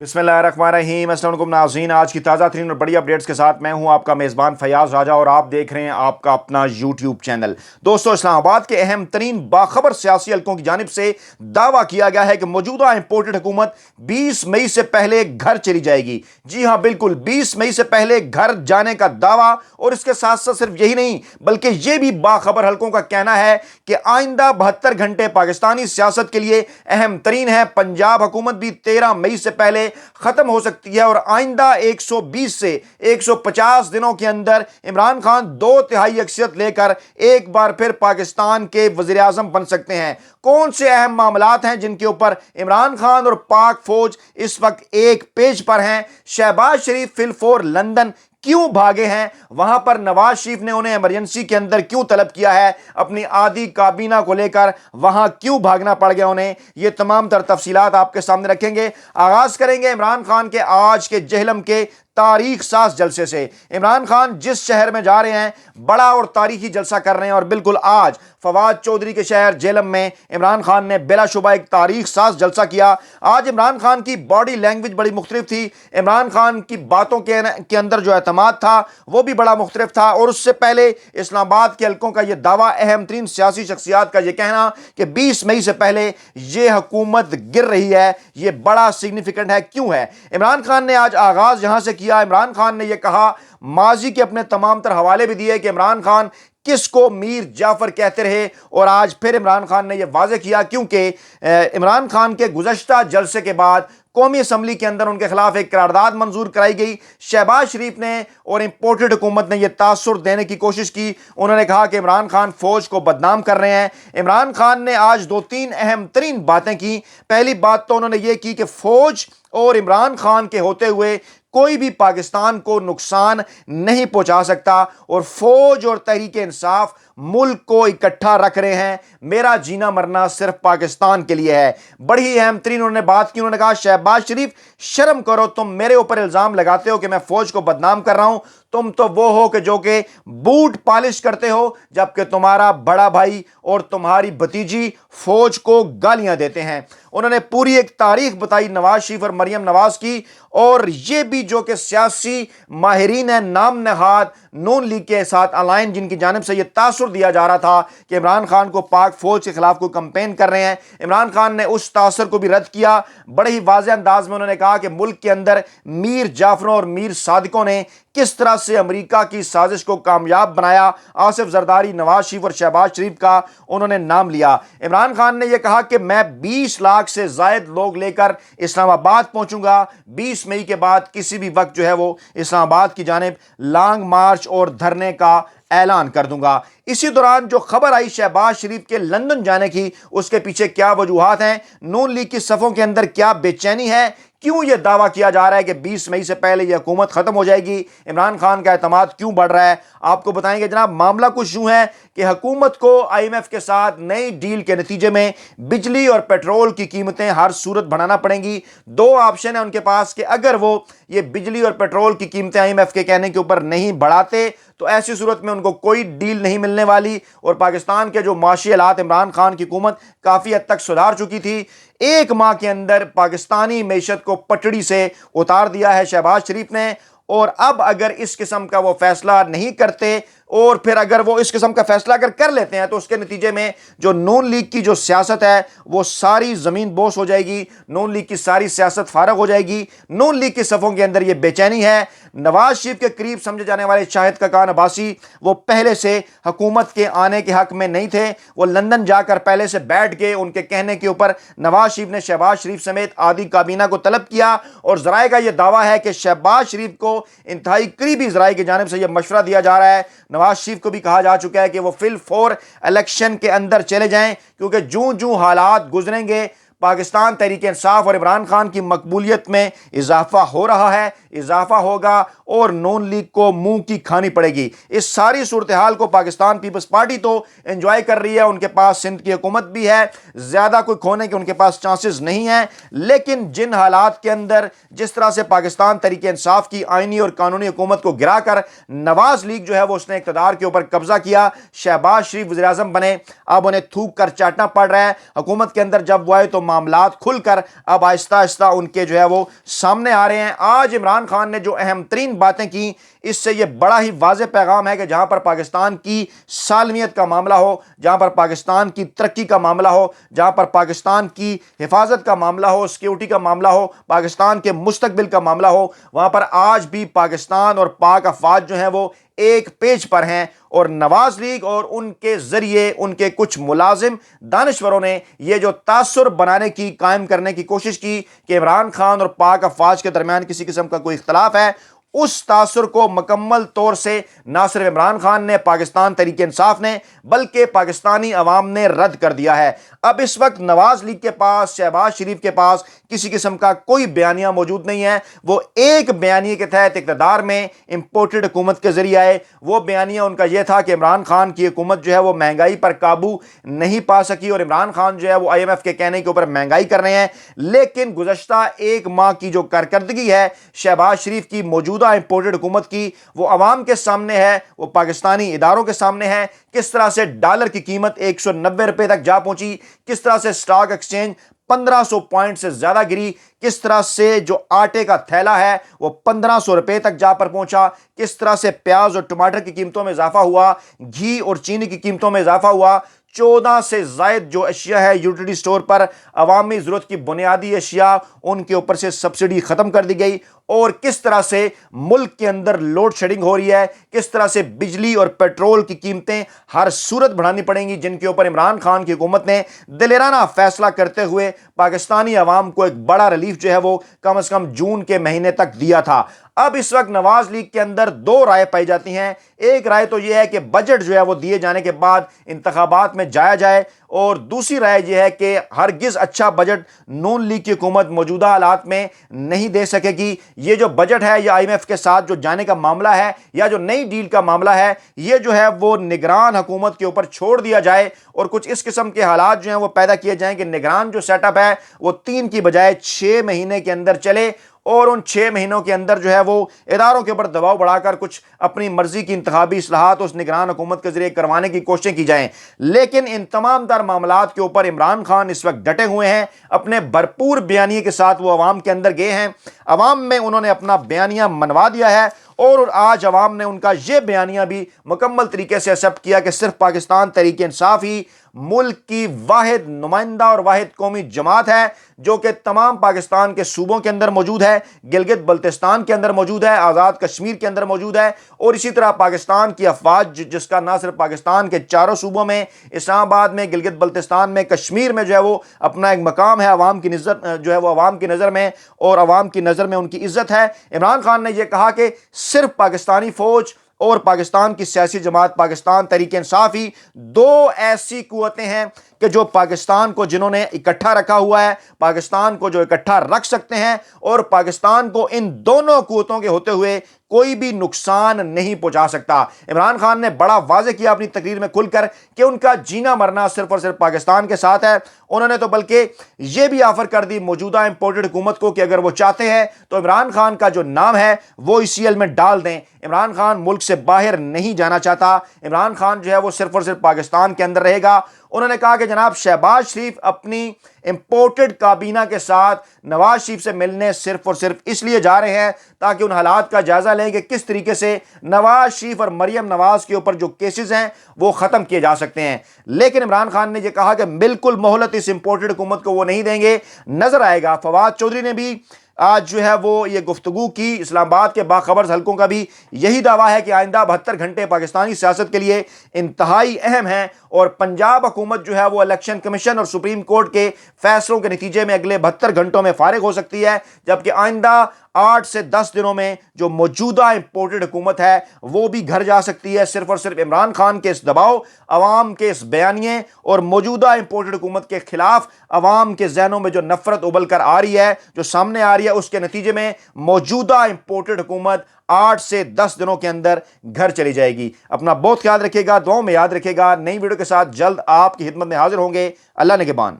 बिस्मिल्लाहिर्रहमानिर्रहीम। अस्सलाम वालेकुम नाज़रीन, आज की ताज़ा तरीन और बड़ी अपडेट्स के साथ मैं हूं आपका मेज़बान फयाज़ राजा और आप देख रहे हैं आपका अपना यूट्यूब चैनल। दोस्तों, इस्लामाबाद के अहम तरीन बाखबर सियासी हलकों की जानिब से दावा किया गया है कि मौजूदा इंपोर्टेड हुकूमत 20 मई से पहले घर चली जाएगी। जी हाँ, बिल्कुल 20 मई से पहले घर जाने का दावा। और इसके साथ साथ सिर्फ यही नहीं बल्कि यह भी बाखबर हलकों का कहना है कि आइंदा 72 घंटे पाकिस्तानी सियासत के लिए अहम तरीन है। पंजाब हुकूमत भी 13 मई से पहले खत्म हो सकती है और आइंदा 120 से 150 दिनों के अंदर इमरान खान 2/3 अक्सरियत लेकर एक बार फिर पाकिस्तान के वजीर आजम बन सकते हैं। कौन से अहम मामलात हैं जिनके ऊपर इमरान खान और पाक फौज इस वक्त एक पेज पर हैं? शहबाज शरीफ फिलफोर लंदन क्यों भागे हैं? वहां पर नवाज शरीफ ने उन्हें इमरजेंसी के अंदर क्यों तलब किया है? अपनी आधी काबीना को लेकर वहां क्यों भागना पड़ गया उन्हें? ये तमाम तर तफसीलात आपके सामने रखेंगे। आगाज करेंगे इमरान खान के आज के जहलम के तारीख साज जलसे से। इमरान खान जिस शहर में जा रहे हैं बड़ा और तारीखी जलसा कर रहे हैं और बिल्कुल आज फवाद चौधरी के शहर जेलम में इमरान खान ने बिलाशुबा एक तारीख साज जलसा किया। आज इमरान खान की बॉडी लैंग्वेज बड़ी मुख्तलिफ थी। इमरान खान की बातों के अंदर जो एतमाद था वो भी बड़ा मुख्तलिफ था। और उससे पहले इस्लामाबाद के हलकों का यह दावा, अहम तरीन सियासी शख्सियात का यह कहना कि 20 मई से पहले यह हुकूमत गिर रही है, यह बड़ा सिग्निफिकेंट है। क्यों है? इमरान खान ने आज आगाज यहां से किया। इमरान खान ने यह कहा, माजी के अपने तमाम तर हवाले भी दिए कि इमरान खान किसको मीर जाफर कहते रहे। और आज फिर इमरान खान ने यह वाज़ेह किया क्योंकि इमरान खान के गुज़श्ता जलसे के बाद कौमी असम्बली के अंदर उनके खिलाफ एक करारदाद मंजूर कराई गई। शहबाज शरीफ ने और इंपोर्टेड हुकूमत ने यह तासुर देने की कोशिश की। उन्होंने कहा कि इमरान खान फौज को बदनाम कर रहे हैं। इमरान खान ने आज 2-3 अहम तरीन बातें की। पहली बात तो उन्होंने यह की कि फौज और इमरान खान के होते हुए कोई भी पाकिस्तान को नुकसान नहीं पहुंचा सकता और फौज और तहरीक इंसाफ मुल्क को इकट्ठा रख रहे हैं। मेरा जीना मरना सिर्फ पाकिस्तान के लिए है। बड़ी अहम तरीन उन्होंने बात की। उन्होंने कहा, शहबाज शरीफ शर्म करो, तुम मेरे ऊपर इल्जाम लगाते हो कि मैं फौज को बदनाम कर रहा हूं। तुम तो वो हो कि जो कि बूट पॉलिश करते हो, जबकि तुम्हारा बड़ा भाई और तुम्हारी भतीजी फौज को गालियां देते हैं। उन्होंने पूरी एक तारीख बताई नवाज शरीफ और मरियम नवाज की। और ये भी जो कि सियासी माहिरीन है नाम नहाद नून लीग के साथ अलाइन, जिनकी जानिब से यह तासुर दिया जा रहा था कि इमरान खान को पाक फौज के खिलाफ कोई कंपेन कर रहे हैं, इमरान खान ने उस तासुर को भी रद्द किया। बड़े ही वाज़ेह अंदाज में उन्होंने कहा कि मुल्क के अंदर मीर जाफरों और मीर सादिकों ने किस तरह से अमेरिका की साजिश को कामयाब बनाया। आसिफ जरदारी, नवाज शरीफ और शहबाज शरीफ का उन्होंने नाम लिया। इमरान खान ने यह कहा कि मैं 20 लाख से जायद लोग लेकर इस्लामाबाद पहुंचूंगा। 20 मई के बाद किसी भी वक्त जो है वो इस्लामाबाद की जानिब लॉन्ग मार्च और धरने का ऐलान कर दूंगा। इसी दौरान जो खबर आई शहबाज शरीफ के लंदन जाने की, उसके पीछे क्या वजूहात हैं? नून लीग की सफ़ों के अंदर क्या बेचैनी है? क्यों यह दावा किया जा रहा है कि 20 मई से पहले यह हुकूमत खत्म हो जाएगी? इमरान खान का एतमाद क्यों बढ़ रहा है? आपको बताएंगे जनाब। मामला कुछ यूं है कि हुकूमत को IMF के साथ नई डील के नतीजे में बिजली और पेट्रोल की कीमतें हर सूरत बढ़ाना पड़ेंगी। दो ऑप्शन है उनके पास कि अगर वो ये बिजली और पेट्रोल की कीमतें IMF के कहने के ऊपर नहीं बढ़ाते तो ऐसी सूरत में उनको कोई डील नहीं मिलने वाली। और पाकिस्तान के जो माशी हालात इमरान खान की हुकूमत काफ़ी हद तक सुधार चुकी थी। एक माह के अंदर पाकिस्तानी मैशत को पटड़ी से उतार दिया है शहबाज शरीफ ने। और अब अगर इस किस्म का वो फैसला नहीं करते और फिर अगर वो इस किस्म का फैसला अगर कर लेते हैं तो उसके नतीजे में जो नून लीग की जो सियासत है वो सारी ज़मीन बोस हो जाएगी। नून लीग की सारी सियासत फारग हो जाएगी। नून लीग की सफ़ों के अंदर ये बेचैनी है। नवाज शरीफ के करीब समझे जाने वाले शाहिद ककान अब्बासी वो पहले से हुकूमत के आने के हक़ में नहीं थे। वो लंदन जाकर पहले से बैठ के उनके कहने के ऊपर नवाज शरीफ ने शहबाज शरीफ समेत आधी काबीना को तलब किया। और ज़राए का यह दावा है कि शहबाज शरीफ को इंतहाई करीबी ज़राए की जानिब से यह मशवरा दिया जा रहा है। नवाज शरीफ को भी कहा जा चुका है कि वो फिलफोर इलेक्शन के अंदर चले जाएं, क्योंकि जूं जूं हालात गुजरेंगे पाकिस्तान तहरीक इंसाफ और इमरान खान की मकबूलियत में इजाफा हो रहा है, इजाफा होगा और नून लीग को मुंह की खानी पड़ेगी। इस सारी सूरत हाल को पाकिस्तान पीपल्स पार्टी तो एंजॉय कर रही है। उनके पास सिंध की हुकूमत भी है, ज़्यादा कोई खोने के उनके पास चांसेस नहीं हैं। लेकिन जिन हालात के अंदर जिस तरह से पाकिस्तान तहरीक इंसाफ की आइनी और कानूनी हुकूमत को गिरा कर नवाज लीग जो है वो उसने इक़्तिदार के ऊपर कब्जा किया, शहबाज शरीफ वज़ीर आज़म बने, अब उन्हें थूक कर चाटना पड़ रहा है। हुकूमत के अंदर जब वो आए तो मामलात खुलकर अब आहिस्ता आहिस्ता उनके जो है वो सामने आ रहे हैं। आज इमरान खान ने जो अहम तरीन बातें की, इससे ये बड़ा ही वाज़े पैगाम है कि जहां पर पाकिस्तान की सालमियत का मामला हो, जहां पर पाकिस्तान की तरक्की का मामला हो, जहां पर पाकिस्तान की हिफाजत का मामला हो, सिक्योरिटी का मामला हो, पाकिस्तान के मुस्तकबिल का मामला हो, वहां पर आज भी पाकिस्तान और पाक अफवाज जो हैं वो एक पेज पर हैं। और नवाज लीग और उनके जरिए उनके कुछ मुलाजिम दानिश्वरों ने यह जो तासुर बनाने की, कायम करने की कोशिश की कि इमरान खान और पाक अफवाज के दरमियान किसी किस्म का कोई इख्तलाफ है, उस तासुर को मुकम्मल तौर से ना सिर्फ इमरान खान ने, पाकिस्तान तहरीक इंसाफ ने, बल्कि पाकिस्तानी अवाम ने रद्द कर दिया है। अब इस वक्त नवाज लीग के पास, शहबाज शरीफ के पास किसी किस्म का कोई बयानिया मौजूद नहीं है। वो एक बयानिए के तहत इक़्तिदार में इंपोर्टेड हुकूमत के जरिए आए। वो बयानिया उनका यह था कि इमरान खान की हुकूमत जो है वो महंगाई पर काबू नहीं पा सकी और इमरान खान जो है वो IMF के कहने के ऊपर महंगाई कर रहे हैं। लेकिन गुज़श्ता एक माह की जो कारकर्दगी है शहबाज शरीफ की मौजूदा इंपोर्टेड हुकूमत की, वो अवाम के सामने है, वो पाकिस्तानी इदारों के सामने है। किस तरह से डॉलर की कीमत 190 रुपए तक जा पहुंची, किस तरह से स्टॉक एक्सचेंज 1500 पॉइंट से ज्यादा गिरी, किस तरह से जो आटे का थैला है वो 1500 रुपए तक जा पर पहुंचा, किस तरह से प्याज और टमाटर की कीमतों में इजाफा हुआ, घी और चीनी की कीमतों में इजाफा हुआ, 14 से जायद जो अशिया है यूटिलिटी स्टोर पर, अवामी ज़रूरत की बुनियादी अशिया, उनके ऊपर से सब्सिडी ख़त्म कर दी गई। और किस तरह से मुल्क के अंदर लोड शेडिंग हो रही है, किस तरह से बिजली और पेट्रोल की कीमतें हर सूरत बढ़ानी पड़ेंगी, जिनके ऊपर इमरान खान की हुकूमत ने दिलेराना फैसला करते हुए पाकिस्तानी अवाम को एक बड़ा रिलीफ जो है वो कम से कम जून के महीने तक दिया था। अब इस वक्त नवाज लीग के अंदर दो राय पाई जाती हैं। एक राय तो यह है कि बजट जो है वो दिए जाने के बाद इंतखाबात में जाया जाए, और दूसरी राय यह है कि हरगिज अच्छा बजट नून लीग की हुकूमत मौजूदा हालात में नहीं दे सकेगी। ये जो बजट है या IMF के साथ जो जाने का मामला है या जो नई डील का मामला है, ये जो है वो निगरान हुकूमत के ऊपर छोड़ दिया जाए और कुछ इस किस्म के हालात जो हैं वो पैदा किए जाएं कि निगरान जो सेटअप है वो 3 की बजाय 6 महीने के अंदर चले, और उन 6 महीनों के अंदर जो है वो इदारों के ऊपर दबाव बढ़ाकर कुछ अपनी मर्जी की इंतखाबी इस्लाहात उस निगरान हुकूमत के जरिए करवाने की कोशिशें की जाएं। लेकिन इन तमाम तर मामलात के ऊपर इमरान खान इस वक्त डटे हुए हैं। अपने भरपूर बयानिए के साथ वो अवाम के अंदर गए हैं, अवाम में उन्होंने अपना बयानिया मनवा दिया है, और आज अवाम ने उनका ये बयानिया भी मुकम्मल तरीके से एक्सेप्ट किया कि सिर्फ पाकिस्तान तहरीक इंसाफ ही मुल्क की वाहिद नुमाइंदा और वाहिद कौमी जमात है जो कि तमाम पाकिस्तान के सूबों के अंदर मौजूद है, गिलगित बल्तिस्तान के अंदर मौजूद है, आज़ाद कश्मीर के अंदर मौजूद है, और इसी तरह पाकिस्तान की अफवाज जिसका ना सिर्फ पाकिस्तान के चारों सूबों में, इस्लामाबाद में, गिलगित बल्तिस्तान में, कश्मीर में जो है वो अपना एक मकाम है, अवाम की नज़र जो है वो अवाम की नज़र में और अवाम की नज़र में उनकी इज्जत है। इमरान खान ने यह कहा कि सिर्फ पाकिस्तानी फौज और पाकिस्तान की सियासी जमात पाकिस्तान तहरीक इंसाफ ही दो ऐसी कुव्वतें हैं कि जो पाकिस्तान को, जिन्होंने इकट्ठा रखा हुआ है, पाकिस्तान को जो इकट्ठा रख सकते हैं, और पाकिस्तान को इन दोनों कुव्वतों के होते हुए कोई भी नुकसान नहीं पहुंचा सकता। इमरान खान ने बड़ा वाज़े किया अपनी तकरीर में खुलकर कि उनका जीना मरना सिर्फ और सिर्फ पाकिस्तान के साथ है। उन्होंने तो बल्कि यह भी ऑफर कर दी मौजूदा इंपोर्टेड हुकूमत को कि अगर वो चाहते हैं तो इमरान खान का जो नाम है वो ECL में डाल दें। इमरान खान मुल्क से बाहर नहीं जाना चाहता, इमरान खान जो है वो सिर्फ और सिर्फ पाकिस्तान के अंदर रहेगा। उन्होंने कहा कि जनाब शहबाज शरीफ अपनी इंपोर्टेड काबीना के साथ नवाज शरीफ से मिलने सिर्फ और सिर्फ इसलिए जा रहे हैं ताकि उन हालात का जायजा लें कि किस तरीके से नवाज शरीफ और मरियम नवाज के ऊपर जो केसेस हैं वो खत्म किए जा सकते हैं। लेकिन इमरान खान ने यह कहा कि बिल्कुल मोहलत इस इंपोर्टेड हुकूमत को वो नहीं देंगे, नजर आएगा। फवाद चौधरी ने भी आज जो है वो ये गुफ्तगू की। इस्लामाबाद के बाखबर हलकों का भी यही दावा है कि आइंदा 72 घंटे पाकिस्तानी सियासत के लिए इंतहाई अहम हैं, और पंजाब हुकूमत जो है वो इलेक्शन कमीशन और सुप्रीम कोर्ट के फैसलों के नतीजे में अगले 72 घंटों में फारिग हो सकती है, जबकि आइंदा 8 से 10 दिनों में जो मौजूदा इंपोर्टेड हुकूमत है वो भी घर जा सकती है। सिर्फ और सिर्फ इमरान खान के इस दबाव, अवाम के इस बयानिए और मौजूदा इंपोर्टेड हुकूमत के खिलाफ अवाम के जहनों में जो नफरत उबल कर आ रही है, जो सामने आ रही है, उसके नतीजे में मौजूदा इंपोर्टेड हुकूमत 8 से 10 दिनों के अंदर घर चली जाएगी। अपना बहुत ख्याल रखिएगा, दुआओं में याद रखिएगा। नई वीडियो के साथ जल्द आपकी खिदमत में हाजिर होंगे। अल्लाह ने के बान।